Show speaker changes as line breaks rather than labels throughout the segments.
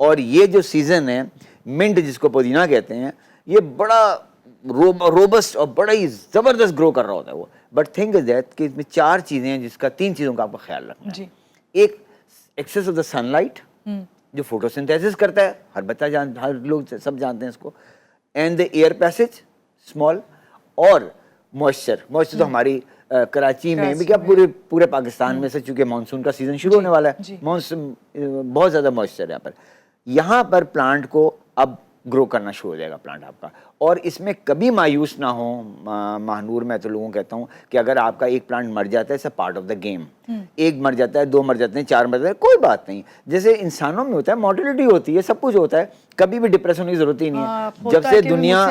اور یہ جو سیزن ہے منٹ جس کو پودینہ کہتے ہیں یہ بڑا روبسٹ اور بڑا ہی زبردست گرو کر رہا ہوتا ہے وہ. بٹ تھنگ از دیٹ کہ اس میں 4 چیزیں ہیں جس کا 3 چیزوں کا آپ کو خیال رکھنا ہے. ایک excess of the sunlight جو فوٹوسنتھیسس کرتا ہے, ہر بچہ ہر لوگ سب جانتے ہیں اس کو, and the air passage small, اور موئسچر تو ہماری کراچی میں بھی کیا پورے پاکستان میں سے, چونکہ مانسون کا سیزن شروع ہونے والا ہے, مانسون بہت زیادہ موئسچر ہے یہاں پر پلانٹ کو اب گرو کرنا شروع ہو جائے گا پلانٹ آپ کا. اور اس میں کبھی مایوس نہ ہو ماہنور, میں تو لوگوں کو کہتا ہوں کہ اگر آپ کا ایک پلانٹ مر جاتا ہے, it's part of the game. ایک مر جاتا ہے, 2 مر جاتے ہیں, 4 مر جاتے ہیں, کوئی بات نہیں. جیسے انسانوں میں ہوتا ہے, مارٹیلٹی ہوتی ہے, سب کچھ ہوتا ہے, کبھی بھی ڈپریس ہونے کی ضرورت ہی نہیں ہے. جب سے دنیا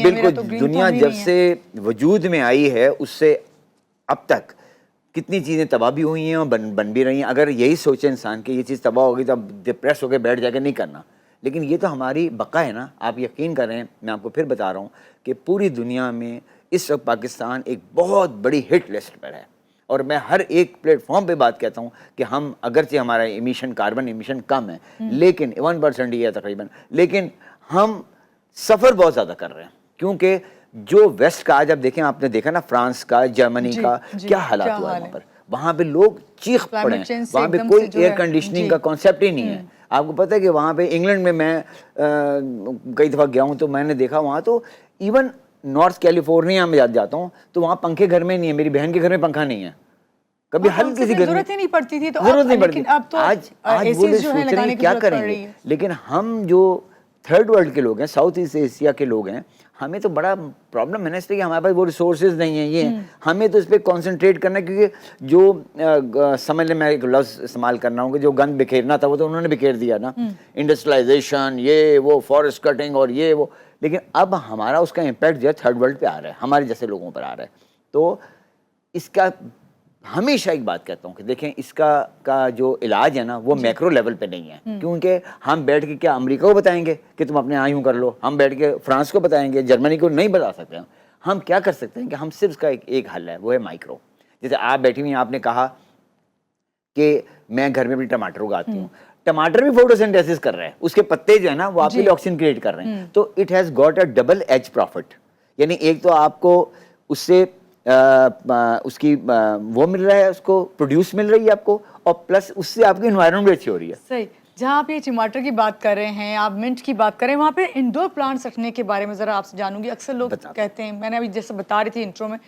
بالکل دنیا جب سے وجود میں آئی ہے اس سے اب تک کتنی چیزیں تباہ بھی ہوئی ہیں اور بن بھی رہی ہیں. اگر یہی سوچے انسان کہ یہ چیز تباہ ہوگی تو اب ڈپریس ہو کے بیٹھ جا کے نہیں کرنا, لیکن یہ تو ہماری بقا ہے نا. آپ یقین کریں, میں آپ کو پھر بتا رہا ہوں کہ پوری دنیا میں اس وقت پاکستان ایک بہت بڑی ہٹ لسٹ پر ہے, اور میں ہر ایک پلیٹ فارم پہ بات کہتا ہوں کہ ہم اگرچہ ہمارا ایمیشن کاربن ایمیشن کم ہے لیکن 1% ہی ہے تقریباً, لیکن ہم سفر بہت زیادہ کر رہے ہیں. کیونکہ جو ویسٹ کا آج آپ دیکھیں, آپ نے دیکھا نا فرانس کا, جرمنی کا کیا حالات ہوا ہے وہاں پہ لوگ چیخ پڑے ہیں, وہاں پہ کوئی ایئر کنڈیشننگ کا کانسیپٹ ہی نہیں ہے. آپ کو پتہ ہے کہ وہاں پہ انگلینڈ میں کئی دفعہ گیا ہوں تو میں نے دیکھا وہاں تو ایون نارتھ کیلیفورنیا میں جاتا ہوں تو وہاں پنکھے گھر میں نہیں ہے. میری بہن کے گھر میں پنکھا نہیں ہے, کبھی ہلکی سی
ضرورت ہی نہیں پڑتی تھی, تو
ضرورت نہیں پڑتی. آج وہ سوچ رہے ہیں کیا کریں گے, لیکن ہم جو تھرڈ ورلڈ کے لوگ ہیں, ساؤتھ ایسٹ ایشیا کے لوگ ہیں, ہمیں تو بڑا پرابلم ہے نا, اس لیے کہ ہمارے پاس وہ ریسورسز نہیں ہیں. یہ ہمیں تو اس پہ کانسنٹریٹ کرنا ہے, کیونکہ جو سمجھ لیں, میں ایک لفظ استعمال کرنا ہوں کہ جو گند بکھیرنا تھا وہ تو انہوں نے بکھیر دیا نا, انڈسٹریلائزیشن, یہ وہ فارسٹ کٹنگ اور یہ وہ. لیکن اب ہمارا اس کا امپیکٹ جو ہے تھرڈ ورلڈ پہ آ رہا ہے, ہمارے جیسے لوگوں پر آ رہا ہے. تو اس کا ہمیشہ ایک بات کہتا ہوں کہ دیکھیں اس کا جو علاج ہے نا وہ میکرو لیول پہ نہیں ہے. کیونکہ ہم بیٹھ کے کیا امریکہ کو بتائیں گے کہ تم اپنے یوں کر لو, ہم بیٹھ کے فرانس کو بتائیں گے, جرمنی کو نہیں بتا سکتے. ہم کیا کر سکتے ہیں کہ ہم صرف اس کا ایک حل ہے, وہ ہے مائکرو. جیسے آپ بیٹھی ہوئی ہیں, آپ نے کہا کہ میں گھر میں بھی ٹماٹر اگاتی ہوں, ٹماٹر بھی فوٹوسنتھیسس کر رہے ہیں, اس کے پتے جو ہے نا وہ آپ کے لیے آکسیجن کریٹ کر رہے ہیں. تو it has got a double edge profit, یعنی ایک تو آپ کو اس سے اس کی وہ مل رہا ہے, اس کو پروڈیوس مل رہی ہے آپ کو, اور پلس اس سے آپ کی انوائرمنٹ بھی اچھی ہو رہی ہے.
صحیح. جہاں آپ یہ ٹماٹر کی بات کر رہے ہیں, آپ منٹ کی بات کر رہے ہیں, وہاں پہ انڈور پلانٹس رکھنے کے بارے میں ذرا آپ سے جانوں گی. اکثر لوگ کہتے ہیں, میں نے ابھی جیسے بتا رہی تھی انٹرو میں,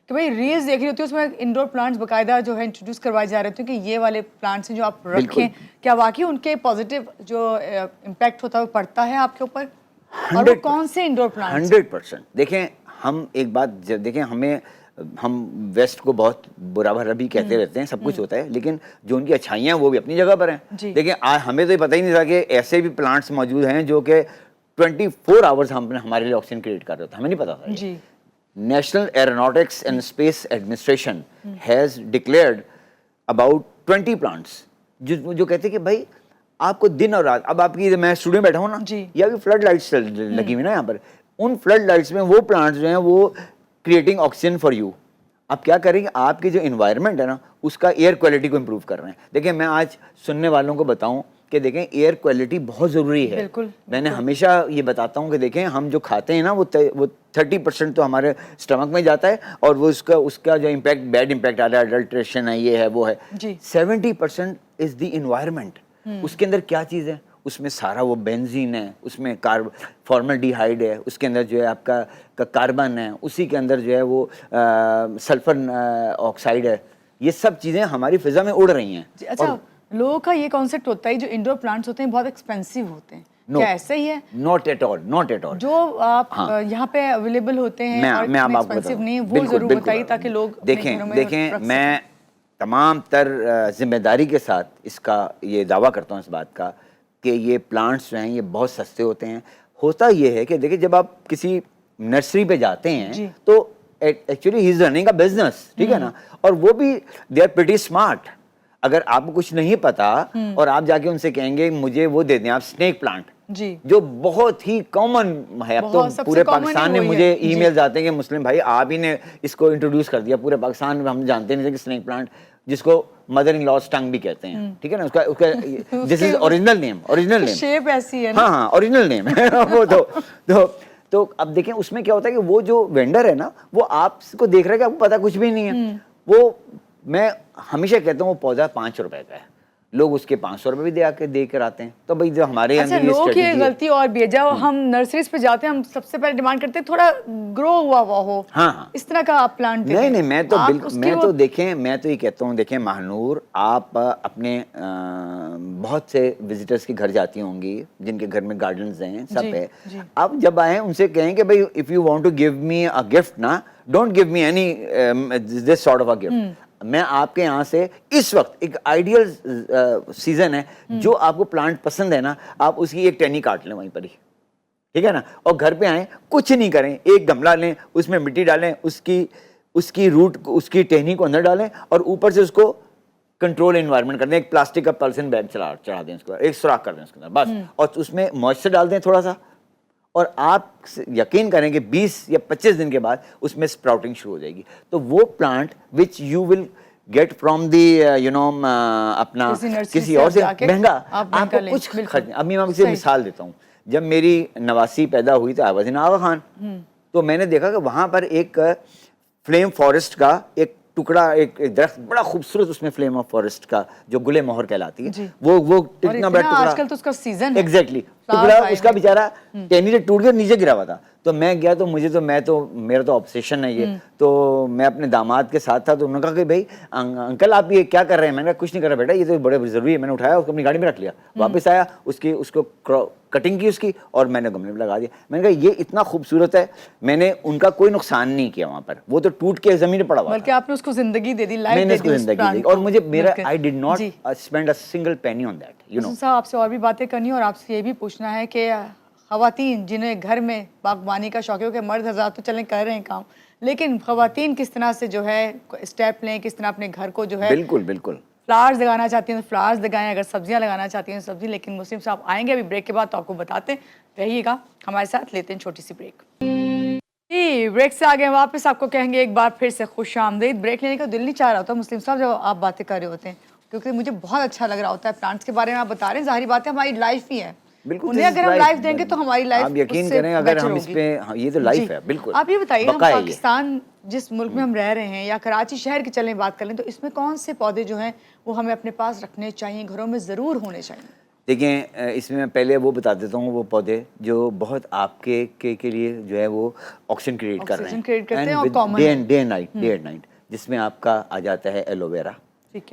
کہ بھائی ریلز دیکھ رہی ہوتی ہے, اس میں انڈور پلانٹس باقاعدہ جو ہے انٹروڈیوس کروائے جا رہے تھے کہ یہ والے پلانٹس ہیں جو آپ رکھیں, کیا واقعی ان کے پازیٹیو جو امپیکٹ ہوتا ہے وہ پڑتا ہے آپ کے اوپر, اور وہ کون سے انڈور پلانٹس؟
100%. دیکھیں ہم ایک بات دیکھیں, ہم ویسٹ کو بہت برا بھرا بھی کہتے رہتے ہیں, سب کچھ ہوتا ہے, لیکن جو ان کی اچھائیاں وہ بھی اپنی جگہ پر ہیں. دیکھیں ہمیں تو یہ پتہ ہی نہیں تھا کہ ایسے بھی پلانٹس موجود ہیں جو کہ 24 آورز ہمارے لیے آکسیجن کریٹ کر رہے ہوتے ہیں, ہمیں نہیں پتا تھا. National aeronautics and space administration has declared about 20 plants جو کہتے ہیں کہ بھائی آپ کو دن اور رات, اب آپ کی میں اسٹوڈیو میں بیٹھا ہوں نا, یا بھی فلڈ لائٹس لگی ہوئی نا یہاں پر, ان فلڈ لائٹس میں وہ پلانٹس جو ہیں وہ کریٹنگ آکسیجن فار یو. آپ کیا کریں گے, آپ کی جو انوائرمنٹ ہے نا اس کا ایئر کوالٹی کو امپروو کر رہے ہیں. دیکھیں میں آج سننے والوں کو بتاؤں کہ دیکھیں ایئر کوالٹی بہت ضروری ہے. میں نے ہمیشہ یہ بتاتا ہوں کہ دیکھیں ہم جو کھاتے ہیں نا وہ 30% تو ہمارے اسٹمک میں جاتا ہے, اور وہ اس کا جو امپیکٹ بیڈ امپیکٹ آ رہا ہے, اڈلٹریشن ہے, یہ ہے وہ ہے. 70% از دی انوائرمنٹ. اس کے اندر کیا چیز ہے, اس میں سارا وہ بینزین ہے, اس میں فارملڈیہائیڈ ہے, اس کے اندر جو ہے آپ کا کاربن ہے, اسی کے اندر جو ہے وہ سلفر آکسائڈ ہے. یہ سب چیزیں ہماری فضا میں اڑ رہی ہیں.
اچھا, لوگوں کا یہ کانسیپٹ ہوتا ہے جو انڈور پلانٹس ہوتے ہیں بہت ایکسپینسو ہوتے ہیں, کیا ایسا ہی ہے؟
Not at all. جو
آپ یہاں پہ اویلیبل ہوتے ہیں اور ایکسپینسو نہیں, وہ ضرور بتائیے تاکہ لوگ
دیکھیں میں تمام تر ذمہ داری کے ساتھ اس کا یہ دعویٰ کرتا ہوں اس بات کا کہ یہ پلانٹس جو ہیں یہ بہت سستے ہوتے ہیں. ہوتا یہ ہے کہ دیکھیں جب آپ کسی نرسری پہ جاتے ہیں تو actually he is running a business, ٹھیک ہے نا, اور وہ بھی دے آر پریٹی اسمارٹ. اگر آپ کو کچھ نہیں پتا اور آپ جا کے ان سے کہیں گے مجھے وہ دے دیں آپ اسنیک پلانٹ, جو بہت ہی کامن ہے, اب تو پورے پاکستان میں مجھے ای میلز آتے ہیں کہ مسلم بھائی آپ ہی نے اس کو انٹروڈیوس کر دیا, پورے پاکستان میں ہم جانتے نہیں تھے کہ اسنیک پلانٹ جس کو مدر ان لاس ٹنگ بھی کہتے ہیں, ٹھیک ہے نا, اس کا دس از اوریجنل نیم,
شیپ ایسی ہے,
ہاں اوریجنل نیم ہے وہ. تو اب دیکھیں اس میں کیا ہوتا ہے کہ وہ جو وینڈر ہے نا وہ آپ کو دیکھ رہا ہے کہ آپ کو پتا کچھ بھی نہیں ہے. وہ میں ہمیشہ کہتا ہوں وہ پودا 5 روپے کا ہے, لوگ اس کے 500 روپے بھی دے کر آتے ہیں. تو بھائی جو ہمارے
اچھا
اندر یہ
لوگوں کی
اسٹریٹجی ہے,
غلطی اور بھی ہے, جب ہم نرسریز پہ جاتے ہیں ہم سب سے پہلے ڈیمانڈ کرتے ہیں تھوڑا گرو ہوا ہو,
ہاں
اس طرح کا آپ پلانٹ دیں.
نہیں میں تو بالکل میں تو دیکھیں میں تو یہ کہتا ہوں, دیکھیں ماہنور آپ اپنے بہت سے وزٹرز کے گھر جاتی ہوں گی جن کے گھر میں گارڈنز ہیں سب ہے, آپ جب آئیں ان سے کہیں کہ بھائی if you want to give me a gift نا, don't give me any this sort of a gift. میں آپ کے یہاں سے اس وقت ایک آئیڈیل سیزن ہے, جو آپ کو پلانٹ پسند ہے نا آپ اس کی ایک ٹہنی کاٹ لیں وہیں پر ہی, ٹھیک ہے نا, اور گھر پہ آئیں کچھ نہیں کریں, ایک گملہ لیں اس میں مٹی ڈالیں, اس کی روٹ اس کی ٹہنی کو اندر ڈالیں اور اوپر سے اس کو کنٹرول انوائرمنٹ کر دیں, ایک پلاسٹک کا پالسن بیگ چڑھا دیں اس کو, ایک سوراخ کر دیں اس کے اندر بس, اور اس میں موئسچر ڈال دیں تھوڑا سا, اور آپ یقین کریں کہ 20 یا 25 دن کے بعد اس میں اسپراؤٹنگ شروع ہو جائے گی. تو وہ plant which you will get from the you know اپنا کسی اور سے مہنگا, آپ کو کچھ خرچ. ابھی میں اسے مثال دیتا ہوں, جب میری نواسی پیدا ہوئی تو آواز آغا خان, تو میں نے دیکھا کہ وہاں پر ایک فلیم فارسٹ کا ایک ٹکڑا, ایک درخت بڑا خوبصورت, اس میں فلیم آف فارسٹ کا جو گلے مہر کہلاتی ہے, وہ اتنا بڑا ٹکڑا,
آج کل تو اس کا سیزن ہے,
ایگزیکٹلی ٹکڑا اس کا بیچارہ ٹہنی سے ٹوٹ کے نیچے گرا ہوا تھا. تو میں گیا تو میرا تو آبسیشن ہے یہ, تو میں اپنے داماد کے ساتھ تھا, تو انہوں نے کہا کہ بھائی انکل آپ یہ کیا کر رہے ہیں؟ میں نے کہا کچھ نہیں کر رہا بیٹا, یہ تو بڑے ضروری ہے. میں نے اٹھایا اس کو اپنی گاڑی میں رکھ لیا, واپس آیا اس کو کٹنگ کی اس کی, اور میں نے گملے میں لگا دیا. میں نے کہا یہ اتنا خوبصورت ہے, میں نے ان کا کوئی نقصان نہیں کیا وہاں پر, وہ تو ٹوٹ کے زمین پہ پڑا ہوا,
بلکہ آپ نے اس کو زندگی دے دی,
میں نے اس کو زندگی دی, اور مجھے میرا I did not spend a single penny on that, you know.
صاحب آپ سے اور بھی باتیں کرنی اور آپ سے یہ بھی پوچھنا ہے کہ خواتین جنہیں گھر میں باغبانی کا شوق ہے, کہ مرد حضرات تو چلیں کر رہے ہیں کام, لیکن خواتین کس طرح سے جو ہے اسٹیپ لیں, کس طرح اپنے گھر کو جو ہے
بالکل
فلاورز لگانا چاہتی ہیں تو فلاورز لگائیں, اگر سبزیاں لگانا چاہتی ہیں سبزی. لیکن مسلم صاحب آئیں گے ابھی بریک کے بعد تو آپ کو بتاتے ہیں, رہیے گا ہمارے ساتھ, لیتے ہیں چھوٹی سی بریک. جی بریک سے آگے واپس آپ کو کہیں گے ایک بار پھر سے خوش آمدید. بریک لینے کا دل نہیں چاہ رہا ہوتا مسلم صاحب جب آپ باتیں کر رہے ہوتے ہیں, کیونکہ مجھے بہت اچھا لگ رہا ہوتا ہے پلانٹس کے بارے میں آپ بتا رہے ہیں, ظاہری بات ہے ہماری لائف ہی ہے, انہیں اگر ہم لائف دیں گے تو ہماری لائف
آپ یقین کریں اگر ہم اس پہ, یہ تو لائف ہے بالکل.
آپ یہ بتائیے ہم پاکستان جس ملک میں ہم رہ رہے ہیں, یا کراچی شہر کی چلیں بات کر لیں, تو اس میں کون سے پودے جو ہیں وہ ہمیں اپنے پاس رکھنے چاہیے, گھروں میں ضرور ہونے چاہیے؟
دیکھیں اس میں پہلے وہ بتا دیتا ہوں, وہ پودے جو بہت آپ کے لیے جو ہے وہ آکسیجن کریٹ کر رہے ہیں ڈے اینڈ نائٹ, جس میں آپ کا آ جاتا ہے ایلو ویرا,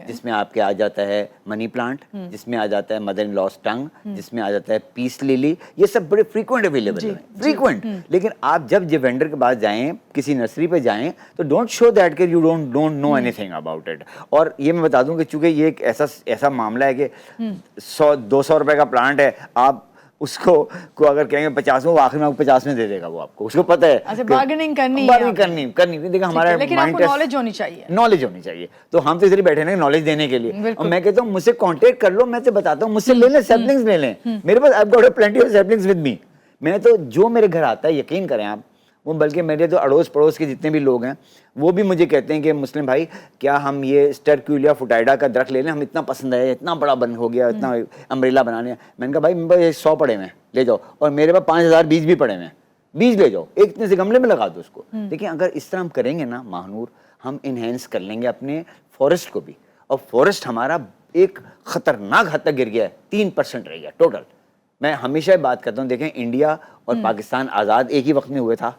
جس میں آپ کے آ جاتا ہے منی پلانٹ, جس میں آ جاتا ہے مدر ان لاس ٹنگ, جس میں آ جاتا ہے پیس لیلی. یہ سب بڑے فریکوینٹ اویلیبل ہیں, فریکوینٹ. لیکن آپ جب وینڈر کے پاس جائیں, کسی نرسری پہ جائیں, تو ڈونٹ شو دیٹ کہ you don't know anything about it. اور یہ میں بتا دوں کہ چونکہ یہ ایک ایسا معاملہ ہے کہ 100-200 روپے کا پلانٹ ہے, آپ اس کو اگر کہیں گے 50 میں, وہ آخر میں آپ کو 50 میں دے دے گا, وہ آپ کو اس کو پتہ ہے
بارگننگ کرنی.
دیکھیں ہمارا
لیکن آپ کو نالج ہونی
چاہیے. تو ہم تو ادھر بیٹھے ہیں نالج دینے کے لیے, اور میں کہتا ہوں مجھ سے کانٹیکٹ کر لو, میں تو بتاتا ہوں, مجھ سے لے لیں, سیپلنگز لے لیں, میرے پاس I've got plenty of saplings with me. میں تو جو میرے گھر آتا ہے یقین کریں آپ, وہ بلکہ میرے تو اڑوس پڑوس کے جتنے بھی لوگ ہیں وہ بھی مجھے کہتے ہیں کہ مسلم بھائی کیا ہم یہ اسٹرکیولیا فوٹائیڈا کا درخت لے لیں, ہم اتنا پسند ہے, اتنا بڑا بن ہو گیا, اتنا امبریلا بنانے. میں نے کہا بھائی میرے پاس 100 پڑے ہوئے لے جاؤ, اور میرے پاس 5000 بیج بھی پڑے ہوئے, بیج لے جاؤ, ایک اتنے سے گملے میں لگا دو اس کو. دیکھیں اگر اس طرح ہم کریں گے نا ماہنور, ہم انہینس کر لیں گے اپنے فارسٹ کو بھی, اور فارسٹ ہمارا ایک خطرناک حد تک گر گیا ہے, 3% رہ گیا ٹوٹل. میں ہمیشہ بات کرتا ہوں, دیکھیں انڈیا اور پاکستان آزاد ایک ہی وقت میں ہوئے تھا,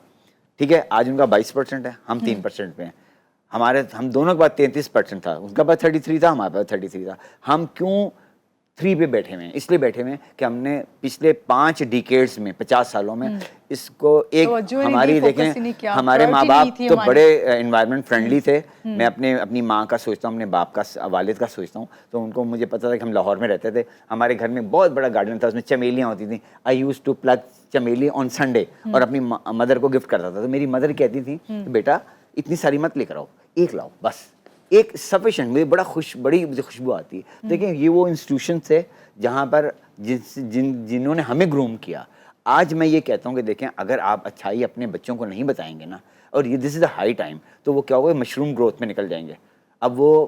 ٹھیک ہے, آج ان کا 22% ہے, ہم 3% پہ ہیں. ہم دونوں کے پاس 33% تھا, ان کا پاس 33 تھا, ہمارے پاس 33 تھا. ہم کیوں 3 پہ بیٹھے ہوئے ہیں؟ اس لیے بیٹھے ہوئے ہیں کہ ہم نے پچھلے 5 ڈیکیڈز میں, 50 سالوں میں اس کو ایک ہماری دیکھیں ہمارے ماں باپ تو بڑے انوائرمنٹ فرینڈلی تھے. میں اپنی ماں کا سوچتا ہوں, اپنے باپ کا, والد کا سوچتا ہوں, تو ان کو مجھے پتا تھا کہ ہم لاہور میں رہتے تھے, ہمارے گھر میں بہت بڑا گارڈن تھا, اس میں چمیلیاں ہوتی تھیں. آئی یوز ٹو پلگ چمیلی آن سنڈے, اور اپنی مدر کو گفٹ کرتا تھا. تو میری مدر کہتی تھی بیٹا اتنی ساری مت لے کر آؤ, ایک لاؤ بس, ایک سفیشینٹ. مجھے بڑی مجھے خوشبو آتی ہے. دیکھیں یہ وہ انسٹیٹیوشن تھے جہاں پر جنہوں نے ہمیں گروم کیا. آج میں یہ کہتا ہوں کہ دیکھیں اگر آپ اچھائی اپنے بچوں کو نہیں بتائیں گے نا, اور یہ دس از اے ہائی ٹائم, تو وہ کیا ہوگا, مشروم گروتھ میں نکل جائیں گے. اب وہ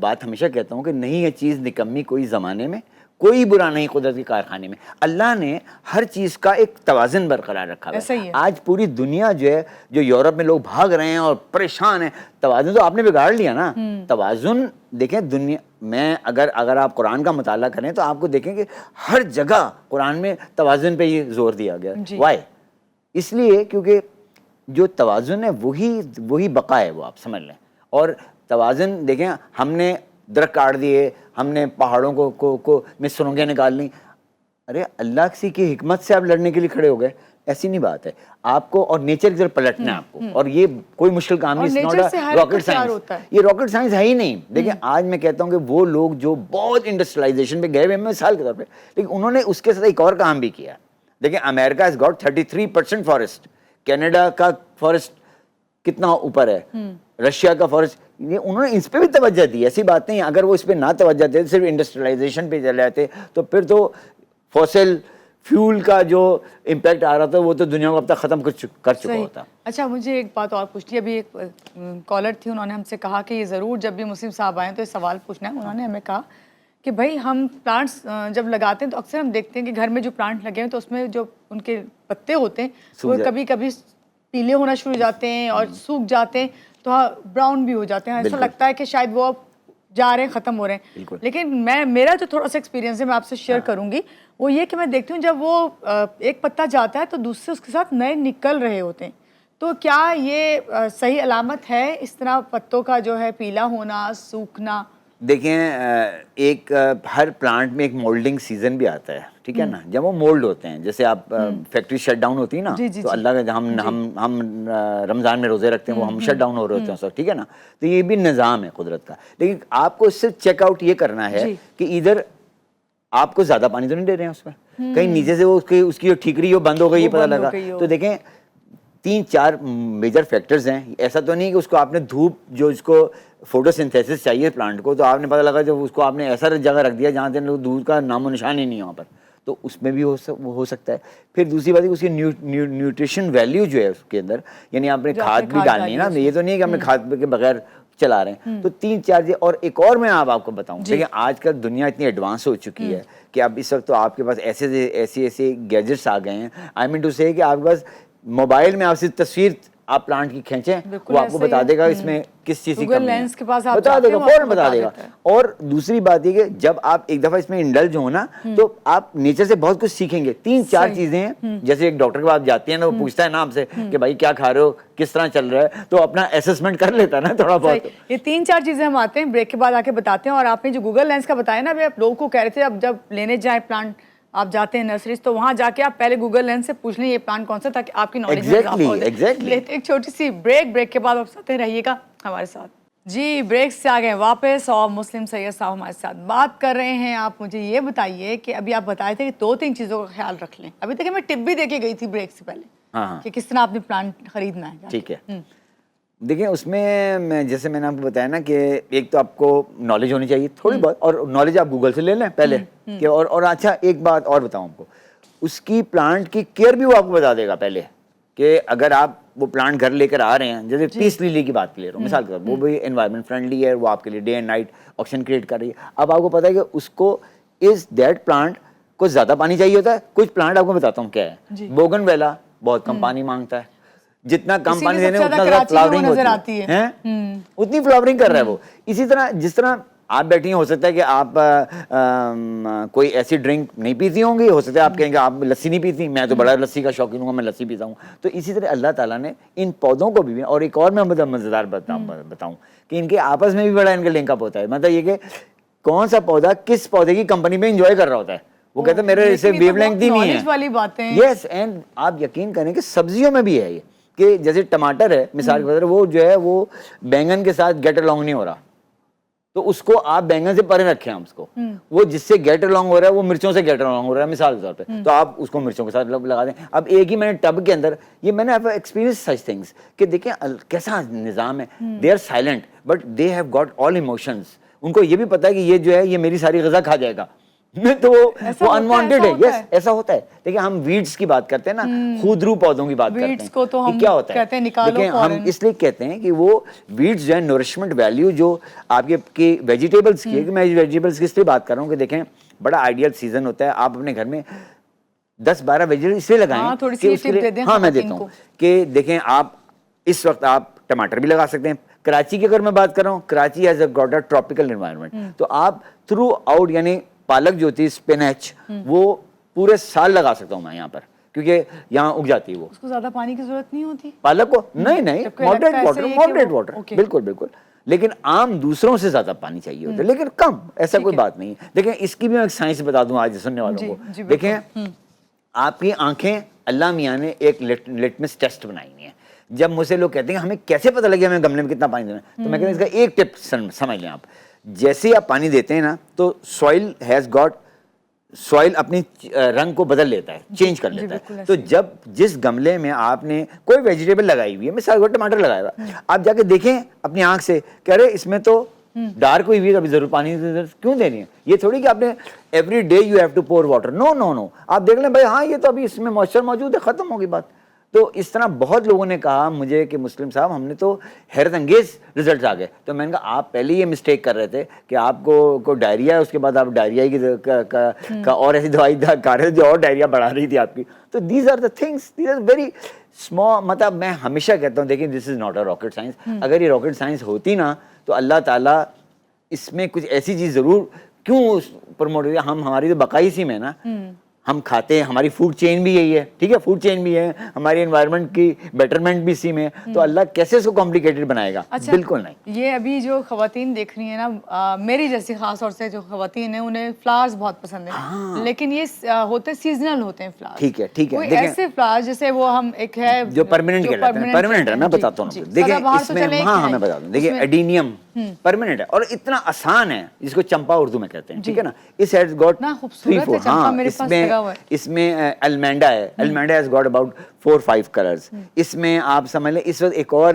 بات ہمیشہ کہتا ہوں کہ نہیں یہ چیز نکمی کوئی زمانے میں، کوئی برا نہیں قدرت کے کارخانے میں. اللہ نے ہر چیز کا ایک توازن برقرار رکھا
ایسا ہی
ہے.
ہے.
آج پوری دنیا جو ہے، جو یورپ میں لوگ بھاگ رہے ہیں اور پریشان ہیں، توازن تو آپ نے بگاڑ لیا نا. توازن دیکھیں دنیا میں، اگر آپ قرآن کا مطالعہ کریں تو آپ کو دیکھیں کہ ہر جگہ قرآن میں توازن پہ یہ زور دیا گیا. وائی؟ اس لیے کیونکہ جو توازن ہے وہی بقا ہے، وہ آپ سمجھ لیں. اور توازن دیکھیں، ہم نے درخت کاٹ دیے، ہم نے پہاڑوں کو میں سرنگیں نکال لی. ارے اللہ کسی کی حکمت سے آپ لڑنے کے لیے کھڑے ہو گئے، ایسی نہیں بات ہے. آپ کو اور نیچر کی طرف پلٹنا ہے آپ کو، اور یہ کوئی مشکل کام نہیں. راکٹ سائنس، یہ راکٹ سائنس ہے ہی نہیں. دیکھیں آج میں کہتا ہوں کہ وہ لوگ جو بہت انڈسٹریلائزیشن پہ گئے ہوئے ہیں مثال کے طور پہ، لیکن انہوں نے اس کے ساتھ ایک اور کام بھی کیا. دیکھیں امریکہ has got 33% فارسٹ، کینیڈا کا فارسٹ کتنا اوپر ہے، رشیا کا فارسٹ. یہ انہوں نے اس پہ بھی توجہ دی. ایسی بات نہیں، اگر وہ اس پہ نہ توجہ دیتے، صرف انڈسٹریلائزیشن پہ چلے جاتے، تو پھر تو فوسل فیول کا جو امپیکٹ آ رہا تھا وہ تو دنیا کو اب تک ختم کر چکا ہوتا.
اچھا مجھے ایک بات اور پوچھنی ہے. ابھی ایک کالر تھی، انہوں نے ہم سے کہا کہ یہ ضرور جب بھی مسلم صاحب آئیں تو یہ سوال پوچھنا ہے. انہوں نے ہمیں کہا کہ بھائی ہم پلانٹس جب لگاتے ہیں تو اکثر ہم دیکھتے ہیں کہ گھر میں جو پلانٹ لگے ہیں تو اس میں جو ان کے پتے ہوتے ہیں وہ کبھی کبھی پیلے ہونا شروع ہو جاتے ہیں اور سوکھ جاتے ہیں، تو براؤن بھی ہو جاتے ہیں. ایسا لگتا ہے کہ شاید وہ جا رہے ہیں، ختم ہو رہے ہیں. لیکن میرا جو تھوڑا سا ایکسپیرینس ہے میں آپ سے شیئر کروں گی، وہ یہ کہ میں دیکھتی ہوں جب وہ ایک پتا جاتا ہے تو دوسرے اس کے ساتھ نئے نکل رہے ہوتے ہیں. تو کیا یہ صحیح علامت ہے اس طرح پتوں کا جو ہے پیلا ہونا، سوکھنا؟
دیکھیں ایک ہر پلانٹ میں ایک مولڈنگ سیزن بھی آتا ہے، ٹھیک ہے نا. جب وہ مولڈ ہوتے ہیں، جیسے آپ فیکٹری شٹ ڈاؤن ہوتی ہے نا، تو اللہ کا ہم رمضان میں روزے رکھتے ہیں، وہ ہم شٹ ڈاؤن ہو رہے ہوتے ہیں سب، ٹھیک ہے نا. تو یہ بھی نظام ہے قدرت کا. لیکن آپ کو صرف چیک آؤٹ یہ کرنا ہے کہ ادھر آپ کو زیادہ پانی تو نہیں دے رہے ہیں اس میں، کہیں نیچے سے وہ اس کی جو ٹھیکری وہ بند ہو گئی، یہ پتہ لگا. تو دیکھیں 3-4 میجر فیکٹرز ہیں. ایسا تو نہیں کہ اس کو آپ نے دھوپ، جو اس کو فوٹو سنتھیسس چاہیے پلانٹ کو، تو آپ نے پتہ لگا جب اس کو آپ نے ایسا جگہ رکھ دیا جہاں سے دودھ کا نام و نشان ہی نہیں ہے وہاں پر، تو اس میں بھی ہو سکتا ہے. پھر دوسری بات ہے اس کی نیوٹریشن ویلیو جو ہے اس کے اندر، یعنی آپ نے کھاد بھی ڈالنی ہے نا. یہ تو نہیں ہے کہ ہم نے کھاد کے بغیر چلا رہے ہیں. تو 3-4 اور ایک اور میں آپ کو بتاؤں، دیکھیں آج کل دنیا اتنی ایڈوانس ہو چکی ہے کہ اب اس وقت تو آپ کے پاس ایسے گیجٹس آ گئے ہیں. آئی مین ٹو سے کہ آپ کے پاس موبائل میں آپ سے تصویر آپ پلانٹ کی کھینچیں، وہ آپ کو بتا دے گا اس میں کس چیز کی کمی ہے، بتا دے گا، فوراً بتا دے گا. اور دوسری بات یہ کہ جب آپ ایک دفعہ اس میں انڈلج ہو نا، تو آپ نیچر سے بہت کچھ سیکھیں گے. 3-4 چیزیں ہیں. جیسے ایک ڈاکٹر کے پاس جاتی ہیں نا، وہ پوچھتا ہے نا آپ سے کہ بھائی کیا کھا رہے ہو، کس طرح چل رہا ہے، تو اپنا اسسمنٹ کر لیتا ہے نا تھوڑا بہت.
یہ 3-4 چیزیں ہم آتے ہیں بریک کے بعد آ کے بتاتے ہیں. اور آپ نے جو گوگل لینس کا بتایا نا، آپ لوگوں کو کہہ رہے تھے اب جب لینے جائیں پلانٹ، آپ جاتے ہیں نرسریز، تو وہاں جا کے آپ پہلے گوگل لینس سے پوچھ لیں یہ پلانٹ کون سا، تاکہ آپ کی نالج میں اضافہ ہو جائے. لیتے ایک چھوٹی سی بریک کے بعد آپ ساتھ رہیے گا ہمارے ساتھ. جی بریک سے آ گئے واپس، اور مسلم سید صاحب ہمارے ساتھ بات کر رہے ہیں. آپ مجھے یہ بتائیے کہ ابھی آپ بتائے تھے کہ 2-3 چیزوں کا خیال رکھ لیں. ابھی تک میں ٹپ بھی دے کے گئی تھی بریک سے پہلے کہ کس طرح آپ نے پلانٹ خریدنا ہے.
ٹھیک ہے، دیکھیں اس میں جیسے میں نے آپ کو بتایا نا کہ ایک تو آپ کو نالج ہونی چاہیے تھوڑی بہت، اور نالج آپ گوگل سے لے لیں پہلے کہ اور اچھا ایک بات اور بتاؤں آپ کو، اس کی پلانٹ کی کیئر بھی وہ آپ کو بتا دے گا پہلے، کہ اگر آپ وہ پلانٹ گھر لے کر آ رہے ہیں، جیسے پیس لیلی کی بات لے رہا ہوں مثال کے طور پر، وہ بھی انوائرمنٹ فرینڈلی ہے، وہ آپ کے لیے day and night oxygen create کر رہی ہے. اب آپ کو پتا ہے کہ اس کو از دیٹ پلانٹ کو زیادہ پانی چاہیے ہوتا ہے. کچھ پلانٹ آپ کو بتاتا ہوں کیا ہے، بوگن ویلا بہت کم پانی مانگتا ہے، جتنا کم پانی دینے اتنا زیادہ فلاورنگ ہوتی ہے، اتنی فلاورنگ کر رہا ہے وہ. اسی طرح جس طرح آپ بیٹھی ہیں، ہو سکتا ہے کہ آپ کوئی ایسی ڈرنک نہیں پیتی ہوں گی، ہو سکتا ہے آپ کہیں کہ آپ لسی نہیں پیتی، میں تو بڑا لسی کا شوقین ہوں، میں لسی پیتا ہوں. تو اسی طرح اللہ تعالیٰ نے ان پودوں کو بھی، اور ایک اور میں مزیدار بتاؤں کہ ان کے آپس میں بھی بڑا ان کا لنک اپ ہوتا ہے. مطلب یہ کہ کون سا پودا کس پودے کی کمپنی میں انجوائے کر رہا ہوتا ہے. وہ کہتے ہیں میرے اسے ویو لینتھ ہی نہیں ہے. یس، اینڈ آپ یقین کریں کہ سبزیوں میں بھی ہے یہ، کہ جیسے ٹماٹر ہے مثال کے طور پر، وہ جو ہے وہ بینگن کے ساتھ گیٹ الانگ نہیں ہو رہا، تو اس کو آپ بینگن سے پرے رکھیں ہم اس کو، وہ جس سے گیٹ الانگ ہو رہا ہے وہ مرچوں سے گیٹ الانگ ہو رہا ہے مثال کے طور پہ، تو آپ اس کو مرچوں کے ساتھ لگا دیں. اب ایک ہی میں نے ٹب کے اندر، یہ میں نے ایکسپیرینس سچ تھنگس کہ دیکھیں کیسا نظام ہے. They are silent but they have got all emotions. ان کو یہ بھی پتا ہے کہ یہ جو ہے یہ میری ساری غذا کھا جائے گا، میں تو
ایسا
وہ
ہوتا ہے،
انوانٹیڈ
ایسا
ہے.
ہوتا
یس
ہے.
ایسا ہوتا ہے. دیکھیں ہم ویڈس کی بات کرتے ہیں نا, خودرو پودوں کی بات کرتے ہیں,
Weeds کو تو
یہ
ہم
کیا ہوتا ہے
کہتے ہیں نکالو
دیکھیں ہم
فوراً.
اس لیے کہتے ہیں کہ وہ ویڈس جو ہے نورشمنٹ ویلیو جو آپ کے ویجیٹیبلس کی ہے, کہ میں ویجیٹیبلس کی اس لیے بات کر رہا ہوں کہ دیکھیں بڑا آئیڈیل سیزن ہوتا ہے, آپ اپنے گھر میں 10-12 ویجیٹیبل اس لیے لگائیں
تھوڑی سی
کہ
یہ
اس کے
ٹپ دے
لیے,
دیں
ہاں میں
خواتین
دیتا ہوں
کو.
کہ دیکھیں آپ اس وقت آپ ٹماٹر بھی لگا سکتے ہیں. کراچی کی اگر میں بات کر رہا ہوں, Karachi has a got a tropical environment, تو آپ تھرو آؤٹ یعنی پالک جو ہوتی ہے اسپینچ وہ پورے سال لگا سکتا ہوں میں یہاں پر, کیونکہ یہاں اگ جاتی ہے وہ.
اس کو زیادہ پانی کی ضرورت نہیں ہوتی
پالک کو نہیں
جبکہ لگتا ہے ایسے ہی کہ
ماڈریٹ
وہ-
واٹر
اوکے.
بالکل بالکل, لیکن عام دوسروں سے زیادہ پانی چاہیے ہوتا ہے, لیکن کم, ایسا کوئی بات نہیں ہے. دیکھیں اس کی بھی میں ایک سائنس بتا دوں آج سننے والوں کو.
جی بالکل.
دیکھیں آپ کی آنکھیں اللہ میاں نے ایک لٹمس ٹیسٹ بنائی ہوئی ہیں. جب مجھ سے لوگ کہتے ہیں ہمیں کیسے پتہ لگے ہمیں گملے میں کتنا پانی دینا ہے, تو میں کہتا ہوں اس کا ایک ٹپ سمجھ لیں آپ. جیسے ہی آپ پانی دیتے ہیں نا تو سوائل ہیز گاٹ, سوائل اپنی رنگ کو بدل لیتا ہے, چینج کر لیتا ہے. تو جب جس گملے میں آپ نے کوئی ویجیٹیبل لگائی ہوئی ہے, مثال کو ٹماٹر لگایا ہوا, آپ جا کے دیکھیں اپنی آنکھ سے کہ ارے اس میں تو ڈارک ہوئی ہوئی ہے, ابھی ضرور پانی کیوں دینی ہے. یہ تھوڑی کہ آپ نے every day you have to pour water, no no no, آپ دیکھ لیں بھائی ہاں یہ تو ابھی اس میں موئسچر موجود ہے, ختم ہوگی بات. تو اس طرح بہت لوگوں نے کہا مجھے کہ مسلم صاحب ہم نے تو حیرت انگیز رزلٹس آ گئے. تو میں نے کہا آپ پہلے یہ مسٹیک کر رہے تھے کہ آپ کو ڈائریا ہے, اس کے بعد آپ ڈائریا کا اور ایسی دوائی کھا رہے تھے جو اور ڈائریا بڑھا رہی تھی آپ کی. تو these are the things, these are very small. مطلب میں ہمیشہ کہتا ہوں دیکھیں this is not a rocket science. اگر یہ راکٹ سائنس ہوتی نا تو اللہ تعالیٰ اس میں کچھ ایسی چیز ضرور کیوں پروموٹ ہوئی. ہماری تو بقا اسی میں نا, ہم کھاتے ہیں, ہماری فوڈ چین بھی یہی ہے, ٹھیک ہے, فوڈ چین بھی ہے, ہماری انوائرمنٹ کی بیٹرمنٹ بھی اسی میں ہے. تو اللہ کیسے اس کو کمپلیکیٹڈ بنائے گا؟ بالکل نہیں.
یہ ابھی جو خواتین دیکھ رہی ہیں نا, میری جیسی خاص طور سے جو خواتین ہیں انہیں فلاورز بہت پسند ہیں, لیکن یہ ہوتے سیزنل ہوتے ہیں فلاورز.
ٹھیک ہے ٹھیک ہے,
کوئی ایسے فلاورز جیسے وہ ہم ایک ہے
جو پرماننٹ کہلاتے ہیں, پرماننٹ ہے, میں بتاتا ہوں. دیکھیں اس میں ہاں میں بتا دوں, دیکھیں ایڈینیم پرماننٹ ہے اور اتنا آسان ہے, جس کو چمپا اردو میں کہتے ہیں, ٹھیک ہے نا. اس ہیز گاٹ 3-4, ہاں اس میں المینڈا ہے, المینڈا ہیز گاٹ اباؤٹ 4-5 کلرز. اس میں آپ سمجھ لیں اس وقت ایک اور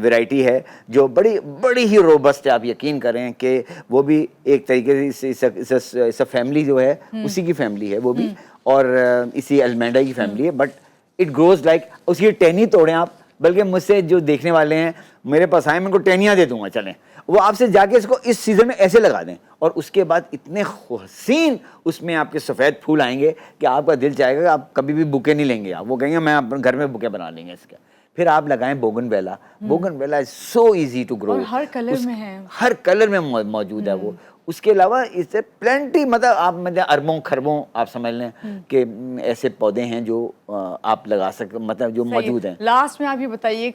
ویرائٹی ہے جو بڑی ہی روبسٹ ہے, آپ یقین کریں کہ وہ بھی ایک طریقے سے فیملی جو ہے اسی کی فیملی ہے وہ بھی, اور اسی المینڈا کی فیملی ہے. بٹ اٹ گروز لائک, اس کی ٹہنی توڑیں آپ, بلکہ مجھ سے جو دیکھنے والے ہیں میرے پاس آئیں, میں ان کو ٹہنیاں دے دوں گا, چلیں وہ آپ سے جا کے اس کو اس سیزن میں ایسے لگا دیں, اور اس کے بعد اتنے حسین اس میں آپ کے سفید پھول آئیں گے کہ آپ کا دل چاہے گا کہ آپ کبھی بھی بوکے نہیں لیں گے, آپ وہ کہیں گے میں اپنے گھر میں بوکے بنا لیں گے اس کے. پھر آپ لگائیں بوگن ویلا. Bougainvillea is so easy to grow,
ہر کلر میں ہے,
ہر کلر میں موجود ہے وہ. اس کے علاوہ اس سے پلینٹی, مطلب آپ اربوں خربوں آپ سمجھ لیں کہ ایسے پودے ہیں جو آپ لگا سکتے, مطلب جو موجود ہیں.
لاسٹ میں آپ یہ بتائیے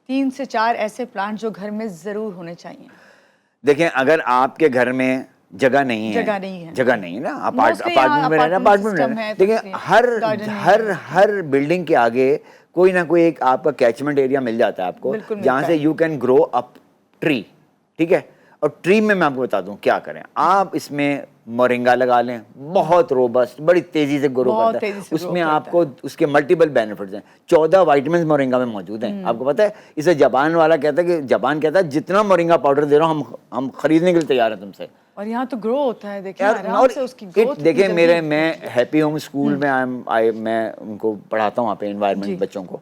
3 سے 4 ایسے پلانٹ جو گھر میں ضرور ہونے چاہیے.
دیکھیں اگر آپ کے گھر میں جگہ نہیں ہے نا, اپارٹمنٹ میں رہنا, اپارٹمنٹ میں دیکھیں ہر بلڈنگ کے آگے کوئی نہ کوئی ایک آپ کا کیچمنٹ ایریا مل جاتا ہے آپ کو, جہاں سے you can grow up tree, ٹھیک ہے. اور ٹری میں آپ کو بتا دوں کیا کریں, آپ اس میں مورنگا لگا لیں, بہت روبسٹ, بڑی تیزی سے گرو کرتا ہے. اس میں آپ کو اس کے ملٹیپل بینیفٹس ہیں. 14 وائٹامنس مورنگا میں موجود ہیں, آپ کو پتہ ہے. اسے جاپان والا کہتا ہے کہ جاپان کہتا ہے جتنا مورنگا پاؤڈر دے رہا ہوں ہم خریدنے کے لیے تیار ہیں تم سے.
اور یہاں تو گرو ہوتا ہے, دیکھیں آرام سے اس کی گروتھ.
دیکھیں میں ہیپی ہوم اسکول میں ان کو پڑھاتا ہوں وہاں پہ انوائرمنٹ بچوں کو.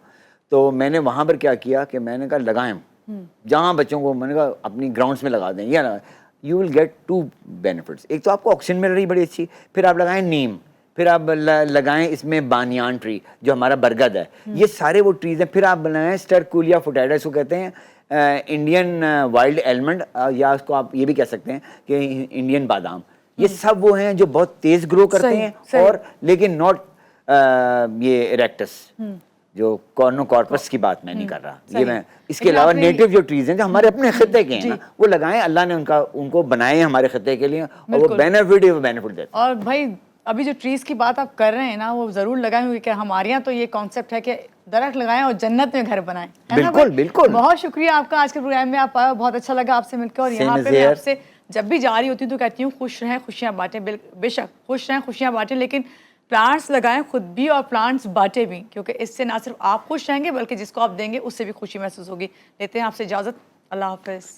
تو میں نے وہاں پر کیا کیا کہ میں نے کہا لگائیں, جہاں بچوں کو میں نے کہا اپنی گراؤنڈس میں لگا دیں, یا یو ول گیٹ 2 بینیفٹس. ایک تو آپ کو آکسیجن مل رہی بڑی اچھی, پھر آپ لگائیں نیم, پھر آپ لگائیں اس میں بانیان ٹری جو ہمارا برگد ہے, یہ سارے وہ ٹریز ہیں. پھر آپ لگائیں اسٹرکولیا فوٹیڈا, اس کو کہتے ہیں انڈین وائلڈ ایلمنڈ, یا اس کو آپ یہ بھی کہہ سکتے ہیں کہ انڈین بادام. یہ سب وہ ہیں جو بہت تیز گرو کرتے ہیں, اور لیکن ناٹ یہ ایریکٹس, جو کارنو کارپس کی بات میں نہیں کر رہا. یہ میں اس کے علاوہ نیٹو جو ٹریز ہیں جو ہمارے اپنے خطے کے ہیں نا, وہ لگائیں. اللہ نے ان کو بنائے ہیں ہمارے خطے کے لیے, اور وہ بینیفٹ دیتے ہیں.
اور بھائی ابھی جو ٹریز کی بات آپ کر رہے ہیں نا, وہ ضرور لگائیں, کیونکہ ہمارے یہاں تو یہ کانسیپٹ ہے کہ درخت لگائیں اور جنت میں گھر بنائیں.
بالکل بالکل.
بہت شکریہ آپ کا آج کے پروگرام میں آپ آئے, بہت اچھا لگا آپ سے مل کے. اور یہاں پہ میں آپ سے جب بھی جا رہی ہوتی ہوں تو کہتی ہوں خوش رہیں خوشیاں بانٹیں. بے شک خوش رہیں خوشیاں بانٹیں, لیکن پلانٹس لگائیں خود بھی اور پلانٹس بانٹیں بھی, کیونکہ اس سے نہ صرف آپ خوش رہیں گے بلکہ جس کو آپ دیں گے اس سے بھی خوشی محسوس ہوگی. لیتے ہیں آپ سے اجازت, اللہ حافظ.